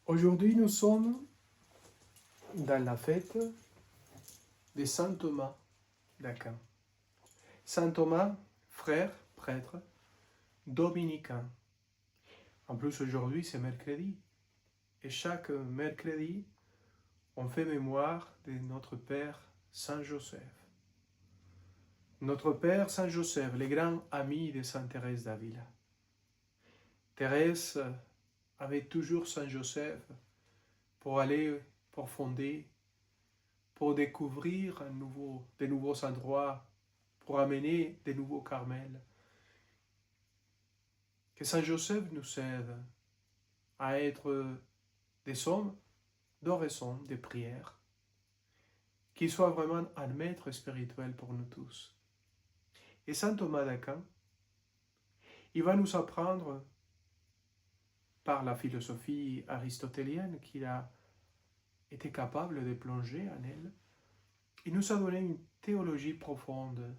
Aujourd'hui, nous sommes dans la fête de Saint Thomas d'Aquin. Saint Thomas, frère, prêtre, dominicain. En plus, aujourd'hui, c'est mercredi. Et chaque mercredi, on fait mémoire de notre Père Saint Joseph. Notre Père Saint Joseph, le grand ami de Sainte Thérèse d'Avila. Thérèse avait toujours Saint Joseph pour aller, pour fonder, pour découvrir de nouveaux endroits, pour amener de nouveaux Carmels. Que Saint Joseph nous aide à être des hommes d'oraison, de prière, qu'il soit vraiment un maître spirituel pour nous tous. Et Saint Thomas d'Aquin, il va nous apprendre par la philosophie aristotélienne qu'il a été capable de plonger en elle. Il nous a donné une théologie profonde.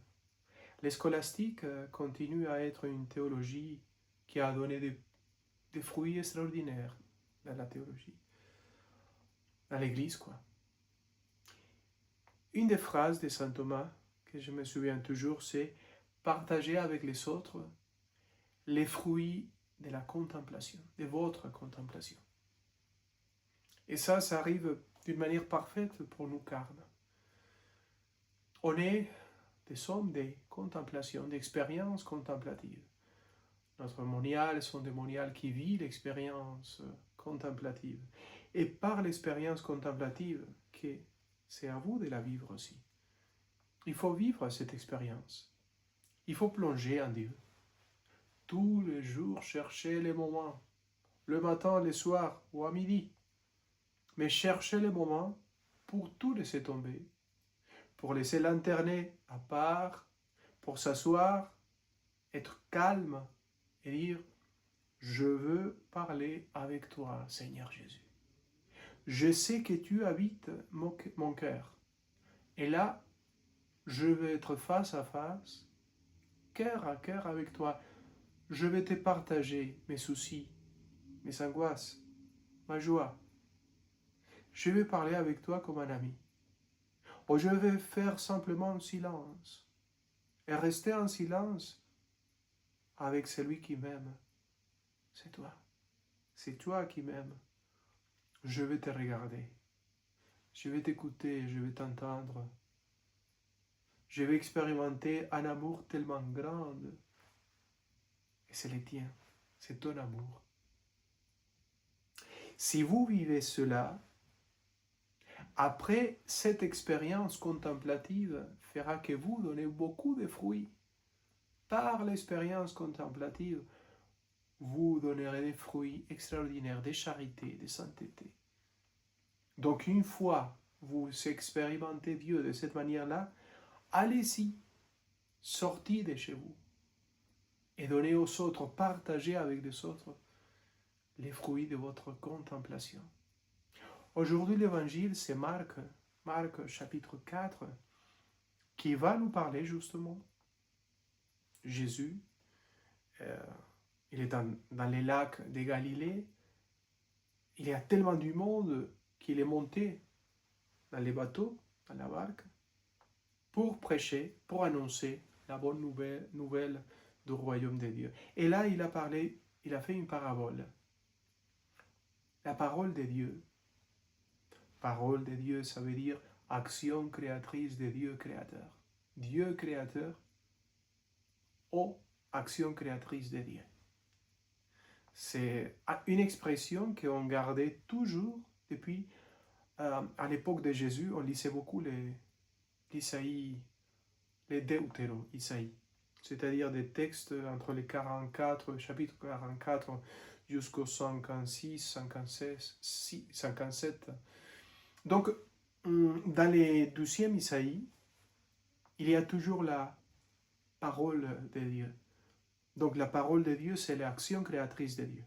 Les scolastiques continuent à être une théologie qui a donné des fruits extraordinaires dans la théologie, dans l'Église, quoi. Une des phrases de Saint Thomas que je me souviens toujours, c'est « Partagez avec les autres les fruits de la contemplation, de votre contemplation. » Et ça arrive d'une manière parfaite pour nous car on est des hommes de contemplation, d'expérience contemplative. Notre monial sont des moniales qui vivent l'expérience contemplative. Et par l'expérience contemplative, que c'est à vous de la vivre aussi. Il faut vivre cette expérience. Il faut plonger en Dieu. Tous les jours, chercher les moments, le matin, le soir ou à midi. Mais chercher les moments pour tout laisser tomber, pour laisser l'internet à part, pour s'asseoir, être calme et dire « Je veux parler avec toi, Seigneur Jésus. Je sais que tu habites mon cœur. Et là, je veux être face à face, cœur à cœur avec toi. Je vais te partager mes soucis, mes angoisses, ma joie. Je vais parler avec toi comme un ami. Ou je vais faire simplement un silence et rester en silence avec celui qui m'aime. C'est toi. C'est toi qui m'aimes. Je vais te regarder. Je vais t'écouter, je vais t'entendre. Je vais expérimenter un amour tellement grand. Et c'est le tien. C'est ton amour. Si vous vivez cela, après cette expérience contemplative fera que vous donnez beaucoup de fruits. Par l'expérience contemplative, vous donnerez des fruits extraordinaires, de charité, de sainteté. Donc une fois vous expérimentez Dieu de cette manière-là, allez-y, sortez de chez vous et donnez aux autres, partagez avec les autres les fruits de votre contemplation. Aujourd'hui, l'évangile, c'est Marc chapitre 4, qui va nous parler justement. Jésus, il est dans les lacs de Galilée. Il y a tellement du monde qu'il est monté dans les bateaux, dans la barque, pour prêcher, pour annoncer la bonne nouvelle du royaume de Dieu. Et là, il a fait une parabole. La parole de Dieu. Parole de Dieu, ça veut dire action créatrice de Dieu créateur. Dieu créateur ou action créatrice de Dieu. C'est une expression qu'on gardait toujours depuis, à l'époque de Jésus, on lisait beaucoup l'Isaïe, les Deutéro, Isaïe, c'est-à-dire des textes entre les 44, chapitre 44 jusqu'au 56, 56, 57. Donc, dans les 12e Isaïe, il y a toujours la parole de Dieu. Donc, la parole de Dieu, c'est l'action créatrice de Dieu.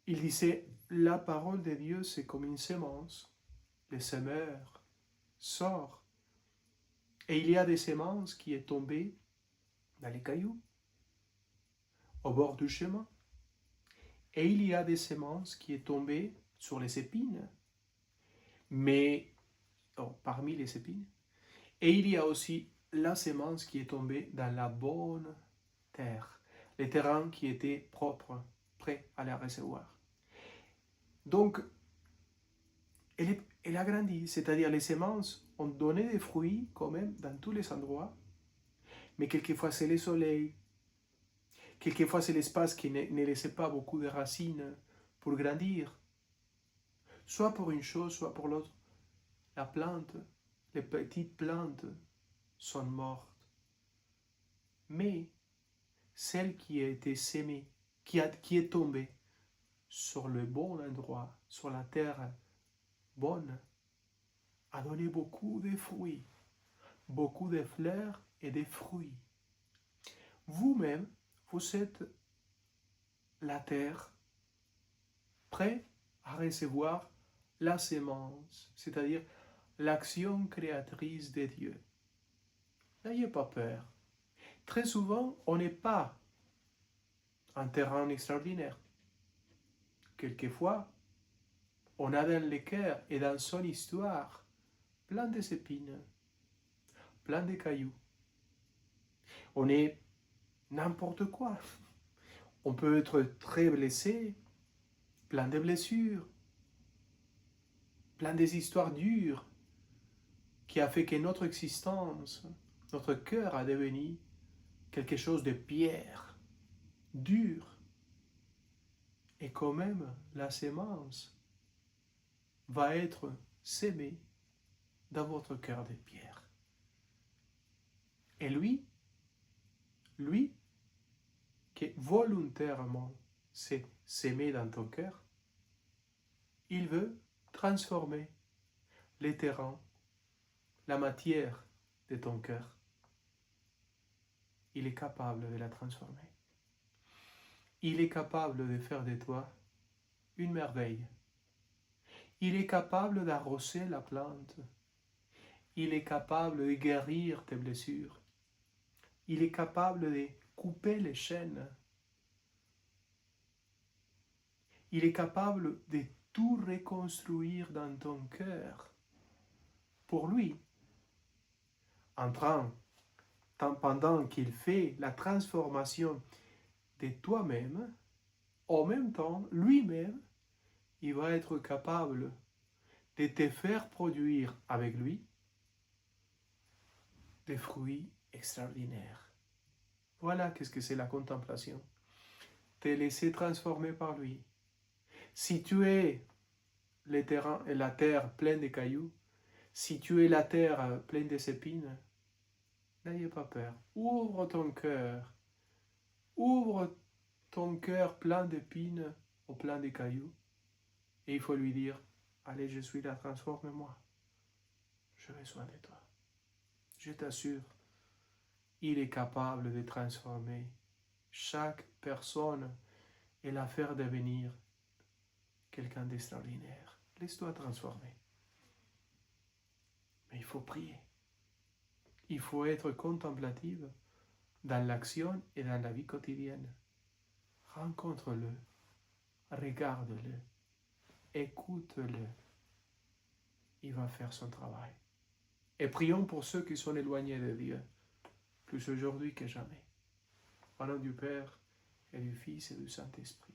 Il disait, la parole de Dieu, c'est comme une semence. Le semeur sort. Et il y a des semences qui est tombées dans les cailloux, au bord du chemin. Et il y a des semences qui est tombées sur les épines, mais parmi les épines. Et il y a aussi la semence qui est tombée dans la bonne terre, les terrains qui étaient propres, prêts à la recevoir. Donc, elle a grandi, c'est-à-dire les semences ont donné des fruits quand même dans tous les endroits, mais quelquefois c'est le soleil, quelquefois c'est l'espace qui ne laissait pas beaucoup de racines pour grandir, soit pour une chose, soit pour l'autre. La plante, les petites plantes sont mortes, mais celle qui a été sémée, qui est tombée sur le bon endroit, sur la terre bonne, a donné beaucoup de fruits, beaucoup de fleurs et de fruits. Vous-même, vous êtes la terre, prêt à recevoir la sémence, c'est-à-dire l'action créatrice de Dieu. N'ayez pas peur. Très souvent, on n'est pas un terrain extraordinaire. Quelquefois, on a dans le cœur et dans son histoire plein de épines, plein de cailloux. On est n'importe quoi. On peut être très blessé, plein de blessures, plein des histoires dures qui a fait que notre existence, notre cœur a devenu quelque chose de pierre, dur. Et quand même, la sémence va être sémée dans votre cœur de pierre. Et lui qui volontairement s'est sémé dans ton cœur, il veut transformer les terrains, la matière de ton cœur. Il est capable de la transformer. Il est capable de faire de toi une merveille. Il est capable d'arroser la plante. Il est capable de guérir tes blessures. Il est capable de couper les chaînes. Il est capable de tout reconstruire dans ton cœur. Pour lui, pendant qu'il fait la transformation de toi-même, en même temps, lui-même, il va être capable de te faire produire avec lui des fruits extraordinaires. Voilà qu'est-ce que c'est la contemplation. Te laisser transformer par lui. Si tu es le terrain et la terre pleine de cailloux, si tu es la terre pleine de épines, n'ayez pas peur. Ouvre ton cœur plein d'épines ou plein de cailloux, et il faut lui dire, allez, je suis là, transforme-moi. Je veux soin de toi. Je t'assure, il est capable de transformer chaque personne et la faire devenir quelqu'un d'extraordinaire. Laisse-toi transformer. Mais il faut prier. Il faut être contemplatif dans l'action et dans la vie quotidienne. Rencontre-le, regarde-le, écoute-le. Il va faire son travail. Et prions pour ceux qui sont éloignés de Dieu, plus aujourd'hui que jamais. Au nom du Père et du Fils et du Saint-Esprit.